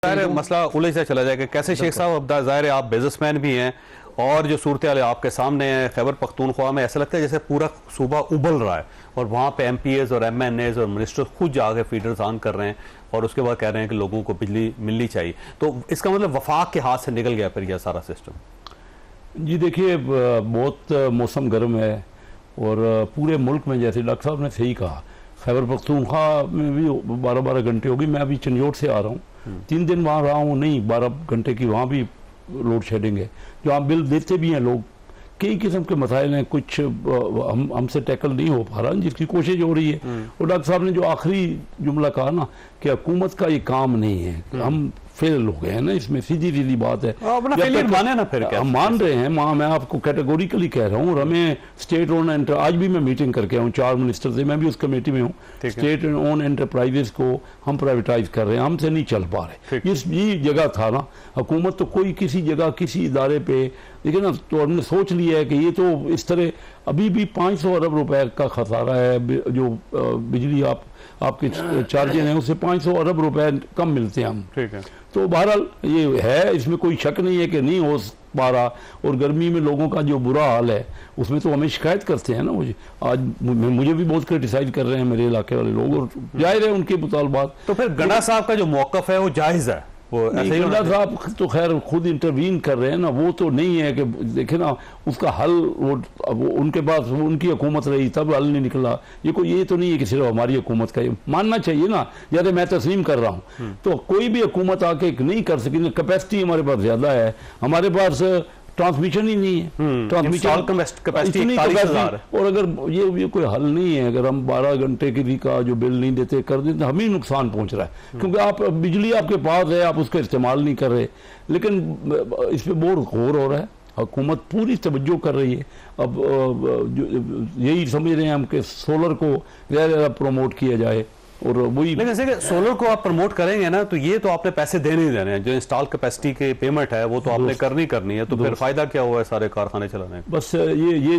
ज़ाहिर मसला उलझता चला जाएगा कैसे। शेख साहब अब ज़ाहिर आप बिजनेसमैन भी हैं और जो सूरत हाल आपके सामने है खैबर पख्तूनख्वा में, ऐसा लगता है जैसे पूरा सूबा उबल रहा है और वहाँ पे MPs और MNAs और मिनिस्टर्स खुद जाके फीडर्स ऑन कर रहे हैं और उसके बाद कह रहे हैं कि लोगों को बिजली मिलनी चाहिए। तो इसका मतलब वफाक के हाथ से निकल गया फिर यह सारा सिस्टम। जी देखिए, बहुत मौसम गर्म है और पूरे मुल्क में, जैसे डॉक्टर साहब ने सही कहा, खैबर पख्तूनख्वा में भी 12-12 घंटे होगी। मैं अभी चंजोट से आ रहा हूँ, 3 दिन वहाँ रहा हूँ, नहीं 12 घंटे की वहाँ भी लोड शेडिंग है। जो आप बिल देते भी हैं लोग, कई किस्म के मसाइल हैं, कुछ हमसे टैकल नहीं हो पा रहा, जिसकी कोशिश हो रही है। और डॉक्टर साहब ने जो आखिरी जुमला कहा ना कि हुकूमत का ये काम नहीं है, हम फेल हो गए हैं ना, इसमें सीधी सीधी बात है। माने ना फिर क्या? हम मान रहे हैं, मैं आपको कैटेगोरिकली कह रहा हूँ। और हमें स्टेट ओन एंटर, आज भी मैं मीटिंग करके हूँ 4 मिनिस्टर से, मैं भी उस कमेटी में हूँ। स्टेट ओन एंटरप्राइजेस को हम प्राइवेटाइज कर रहे हैं, हमसे नहीं चल पा रहे। ये जगह था ना, हुकूमत तो कोई किसी जगह किसी इदारे पे, देखिए ना, तो हमने सोच लिया है कि ये तो इस तरह अभी भी 500 अरब रुपए का खसारा है। जो बिजली आपके चार्जेस हैं उससे 500 अरब रुपए कम मिलते हैं हम। ठीक है, तो बहरहाल ये है, इसमें कोई शक नहीं है कि नहीं हो पा रहा। और गर्मी में लोगों का जो बुरा हाल है उसमें तो हमें शिकायत करते हैं ना। मुझे भी बहुत क्रिटिसाइज कर रहे हैं मेरे इलाके वाले लोग, और जाहिर है उनके मुतालबात। तो फिर गंडा साहब का जो मौकफ है वो जायज़ है? गंडा साहब तो खैर खुद इंटरवीन कर रहे हैं ना, वो तो नहीं है कि देखे ना उसका हल वो उनके पास उनकी हुकूमत रही तब हल नहीं निकला। ये तो नहीं है कि सिर्फ हमारी हुकूमत का, ये मानना चाहिए ना। जैसे मैं तस्लीम कर रहा हूँ, तो कोई भी हुकूमत आके नहीं कर सकी। कैपेसिटी हमारे पास ज्यादा है, हमारे पास ट्रांसमिशन ही नहीं है, ट्रांसमिशन कैपेसिटी। और अगर ये कोई हल नहीं है, अगर हम 12 घंटे की का जो बिल नहीं देते कर देते, हमें नुकसान पहुंच रहा है। क्योंकि आप बिजली आपके पास है, आप उसका इस्तेमाल नहीं कर रहे। लेकिन इस पर बहुत गौर हो रहा है, हुकूमत पूरी तवज्जो कर रही है। अब यही समझ रहे हैं हम कि सोलर को ज़्यादा प्रमोट किया जाए। और वही जैसे कि सोलर को आप प्रमोट करेंगे ना, तो ये तो आपने पैसे देने ही देने हैं। जो इंस्टॉल कैपेसिटी के पेमेंट है वो तो आपने करनी है। तो फिर फायदा क्या हुआ है सारे कारखाने चलाने का? बस ये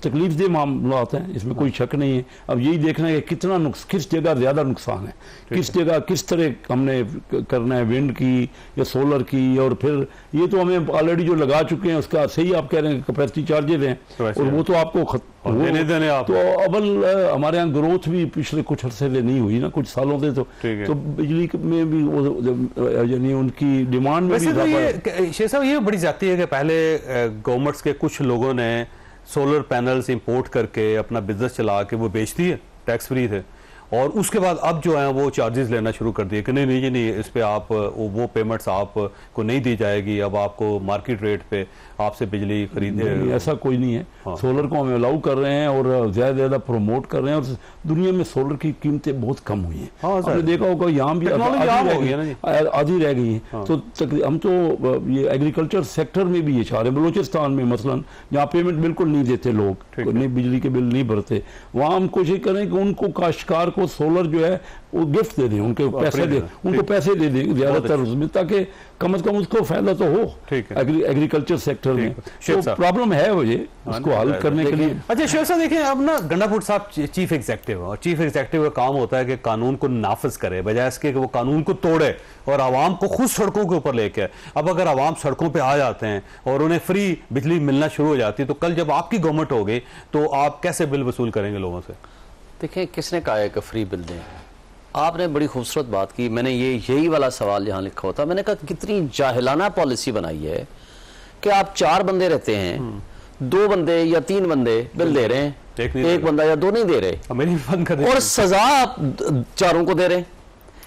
तकलीफ दे मामलात हैं, इसमें कोई शक नहीं है। अब यही देखना है कि कितना किस जगह ज्यादा नुकसान है, किस जगह किस तरह हमने करना है, विंड की या सोलर की। और फिर ये तो हमें ऑलरेडी जो लगा चुके हैं उसका सही आप कह रहे हैं कैपेसिटी चार्जेस हैं, और वो तो आपको देने आप। तो अव्वल हमारे यहाँ ग्रोथ भी पिछले कुछ अर्से से नहीं हुई ना, कुछ सालों से। तो बिजली में भी यानी उनकी डिमांड में भी ये शेख साहब ये बड़ी जाती है कि पहले गवर्नमेंट्स के कुछ लोगों ने सोलर पैनल्स इंपोर्ट करके अपना बिजनेस चला के वो बेच दिए, टैक्स फ्री थे। और उसके बाद अब जो है वो चार्जेस लेना शुरू कर दिए कि नहीं, इस पे आप वो पेमेंट्स आपको नहीं दी जाएगी, अब आपको मार्केट रेट पे आपसे बिजली खरीदे। ऐसा कोई नहीं है। हाँ। सोलर को हम अलाउ कर रहे हैं और ज्यादा प्रमोट कर रहे हैं। और दुनिया में सोलर की कीमतें बहुत कम हुई हैं। हाँ, आपने देखा होगा यहाँ भी आधी रह गई है। हाँ। तो हम तो ये एग्रीकल्चर सेक्टर में भी ये चाह रहे हैं, बलूचिस्तान में मसलन जहाँ पेमेंट बिल्कुल नहीं देते लोग, नहीं बिजली के बिल नहीं भरते, वहाँ हम कोशिश करें कि उनको काश्तकार को सोलर जो है वो गिफ्ट दे दें, उनको पैसे दे दें ज्यादातर उसमें, ताकि कम से कम उसको फायदा तो हो एग्रीकल्चर सेक्टर में। तो प्रॉब्लम है वो, ये उसको हल करने के लिए। अच्छा शेख साहब देखिए, अब ना गंडापुर साहब चीफ एग्जीक्यूटिव है और चीफ एग्जीक्यूटिव का काम होता है कि कानून को नाफिज करे बजाय इसके कि वो कानून को तोड़े और आवाम को खुद सड़कों के ऊपर लेके। अब अगर आवाम सड़कों पर आ जाते हैं और उन्हें फ्री बिजली मिलना शुरू हो जाती है, तो कल जब आपकी गवर्नमेंट होगी तो आप कैसे बिल वसूल करेंगे लोगों से? देखिए, किसने कहा है कि फ्री बिल दें? आपने बड़ी खूबसूरत बात की। मैंने यही वाला सवाल यहाँ लिखा होता, मैंने कहा कितनी जाहिलाना पॉलिसी बनाई है कि आप 4 बंदे रहते हैं, 2 बंदे या 3 बंदे बिल दे रहे हैं, एक बंदा या 2 नहीं दे रहे, और सजा आप 4 को दे रहे हैं,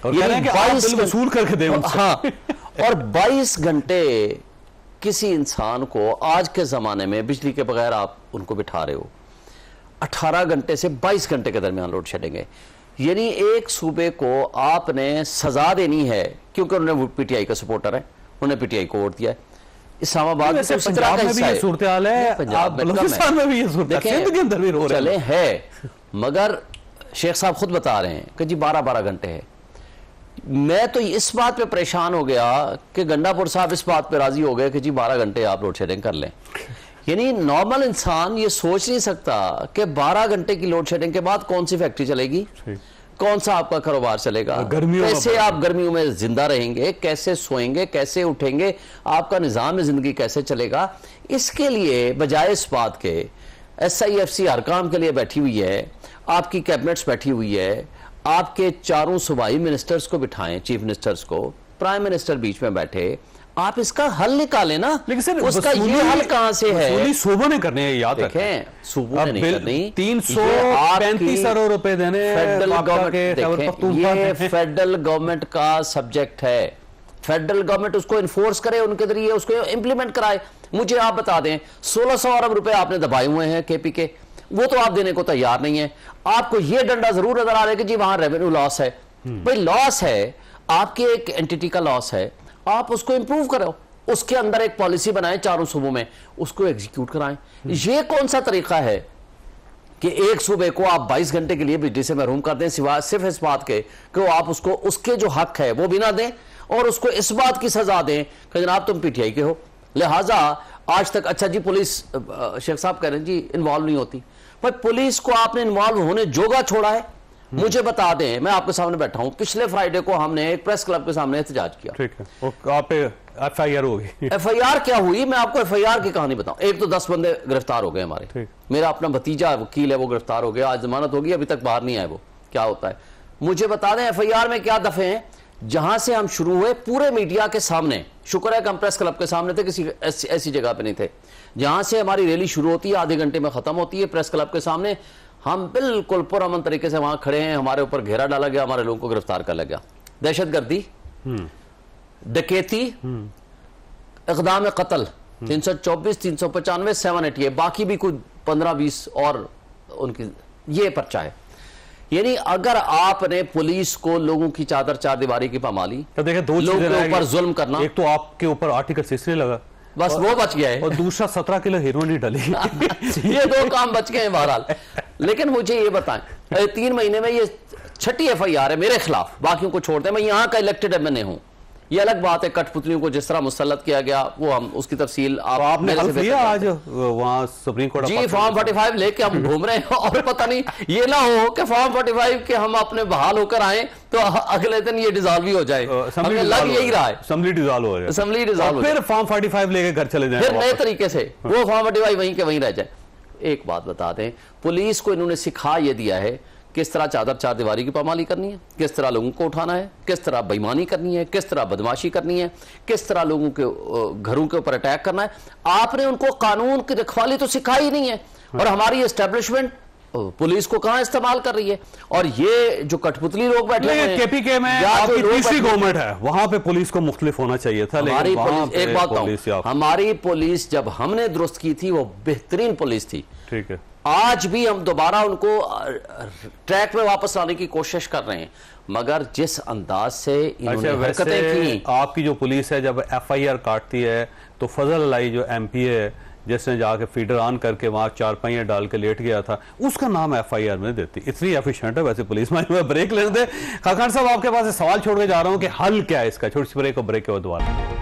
और 22 वसूल करके दें। हाँ, और 22 घंटे किसी इंसान को आज के जमाने में बिजली के बगैर आप उनको बिठा रहे हो। 18 घंटे से 22 घंटे के दरमियान लोड शेडिंग है। यानी एक सूबे को आपने सजा देनी है क्योंकि उन्होंने पीटीआई का सपोर्टर है, उन्होंने पीटीआई को वोट दिया है। इस्लामाबाद में पंजाब में भी ये सूरत हाल है, बलूचिस्तान में भी ये सूरत हाल चले है। मगर शेख साहब खुद बता रहे हैं कि जी 12-12 घंटे है। मैं तो इस बात पे परेशान हो गया कि गंडापुर साहब इस बात पे राजी हो गए कि जी 12 घंटे आप लोड शेडिंग कर लें। यानी नॉर्मल इंसान ये सोच नहीं सकता कि 12 घंटे की लोड शेडिंग के बाद कौन सी फैक्ट्री चलेगी, कौन सा आपका कारोबार चलेगा? गर्मियों में कैसे आप गर्मियों में जिंदा रहेंगे, कैसे सोएंगे, कैसे उठेंगे, आपका निजाम जिंदगी कैसे चलेगा? इसके लिए बजाय इस बात के SIFC हर काम के लिए बैठी हुई है, आपकी कैबिनेट्स बैठी हुई है, आपके चारों सूबाई मिनिस्टर्स को बिठाएं, चीफ मिनिस्टर्स को, प्राइम मिनिस्टर बीच में बैठे, आप इसका हल निकालें ना। लेकिन सर उसका ये हल कहां से है? सूबों ने करने हैं, याद देखें, सूबों ने नहीं करनी। 335 करोड़ रुपए देने फेडरल गवर्नमेंट, ये फेडरल गवर्नमेंट का सब्जेक्ट है। फेडरल गवर्नमेंट उसको इन्फोर्स करे, उनके जरिए उसको इंप्लीमेंट कराए। मुझे आप बता दें, 1600 अरब रुपए आपने दबाए हुए हैं KP के, वो तो आप देने को तैयार नहीं है। आपको ये डंडा जरूर नजर आ रहा है कि जी वहां रेवेन्यू लॉस है। भाई लॉस है, आपके एक एंटिटी का लॉस है, आप उसको इंप्रूव करो, उसके अंदर एक पॉलिसी बनाएं चारों सूबों में, उसको एग्जीक्यूट कराएं। ये कौन सा तरीका है कि एक सूबे को आप 22 घंटे के लिए बिजली से महरूम कर दें, सिवाय सिर्फ इस बात के कि वो आप उसको उसके जो हक है वो भी ना दें, और उसको इस बात की सजा दें कि जनाब तुम PTI के हो, लिहाजा आज तक। अच्छा जी, पुलिस शेख साहब कह रहे हैं जी इन्वॉल्व नहीं होती। भाई पुलिस को आपने इन्वॉल्व होने जोगा छोड़ा है? मुझे बता दें, मैं आपके सामने बैठा हूं, पिछले फ्राइडे को हमने एक प्रेस क्लब के सामने एहतजाज किया। ठीक है, आप पे FIR होगी। FIR क्या हुई? मैं आपको FIR की कहानी बताऊं। एक तो 10 बंदे गिरफ्तार हो गए हमारे। मेरा अपना भतीजा वकील है, वो गिरफ्तार हो गया, आज जमानत होगी, अभी तक बाहर नहीं आए। वो क्या होता है मुझे बता दें। FIR में क्या दफे हैं? जहां से हम शुरू हुए पूरे मीडिया के सामने, शुक्र है कि हम प्रेस क्लब के सामने थे, किसी ऐसी जगह पे नहीं थे। जहां से हमारी रैली शुरू होती है, आधे घंटे में खत्म होती है, प्रेस क्लब के सामने हम बिल्कुल पुरअमन तरीके से वहां खड़े हैं। हमारे ऊपर घेरा डाला गया, हमारे लोगों को गिरफ्तार कर लिया गया। दहशतगर्दी, डकैती, इक़दाम कत्ल 324, 395, 788, बाकी भी कुछ 15-20 और उनकी ये पर्चा है। यानी अगर आपने पुलिस को लोगों की चादर चार दीवारी की पामाली, तो देखिए दो लोगों के ऊपर जुल्म करना, एक तो आपके ऊपर आर्टिकल 6 लगा, बस वो बच गया है, और दूसरा 17 किलो हीरोइन ही डली। ये दो काम बच गए हैं बहरहाल। लेकिन मुझे ये बताएं, 3 महीने में ये 6ठी FIR है मेरे खिलाफ, बाकियों को छोड़ दें। मैं यहाँ का इलेक्टेड MNA हूँ, ये अलग बात है। कठपुतलियों को जिस तरह मुसल्लत किया गया, वो हम उसकी तफसील आपने हल किया आज वहाँ सुप्रीम कोर्ट जी। फॉर्म 45 लेके हम घूम रहे हैं, और पता नहीं ये ना हो कि फॉर्म 45 के हम अपने बहाल होकर आए तो अगले दिन ये डिसॉल्व ही हो जाए। हमें लग यही रहा है असेंबली डिसॉल्व हो जाए, असेंबली डिसॉल्व, फिर फॉर्म 45 लेके घर चले जाए, फिर नए तरीके से वो फॉर्म 45 वहीं के वहीं रह जाए। एक बात बता दें, पुलिस को इन्होंने सिखा ये दिया है किस तरह चादर चार दीवारी की पामाली करनी है, किस तरह लोगों को उठाना है, किस तरह बेईमानी करनी है, किस तरह बदमाशी करनी है, किस तरह लोगों के घरों के ऊपर अटैक करना है। आपने उनको कानून की रखवाली तो सिखाई नहीं है, और हमारी एस्टेब्लिशमेंट पुलिस को कहां इस्तेमाल कर रही है। और ये जो कठपुतली लोग बैठे हुए हैं, KPK में आपकी तीसरी गवर्नमेंट है, वहां पे पुलिस को मुख्तलिफ होना चाहिए था। हमारी पुलिस, एक बात बताऊं, हमारी पुलिस जब हमने दुरुस्त की थी वो बेहतरीन पुलिस थी। ठीक है, आज भी हम दोबारा उनको ट्रैक में वापस लाने की कोशिश कर रहे हैं, मगर जिस अंदाज से इन्होंने हरकतें की। आपकी जो पुलिस है जब FIR काटती है तो फजल अलाई जो MP है, जिसने जाके फीडर ऑन करके वहां 4 पहिए डाल के लेट गया था, उसका नाम FIR में देती। इतनी एफिशिएंट है वैसे पुलिस में। ब्रेक लेने दे खान साहब, आपके पास सवाल छोड़ के जा रहा हूं कि हल क्या है इसका। छोटी सी ब्रेक और ब्रेक के बाद दोबारा।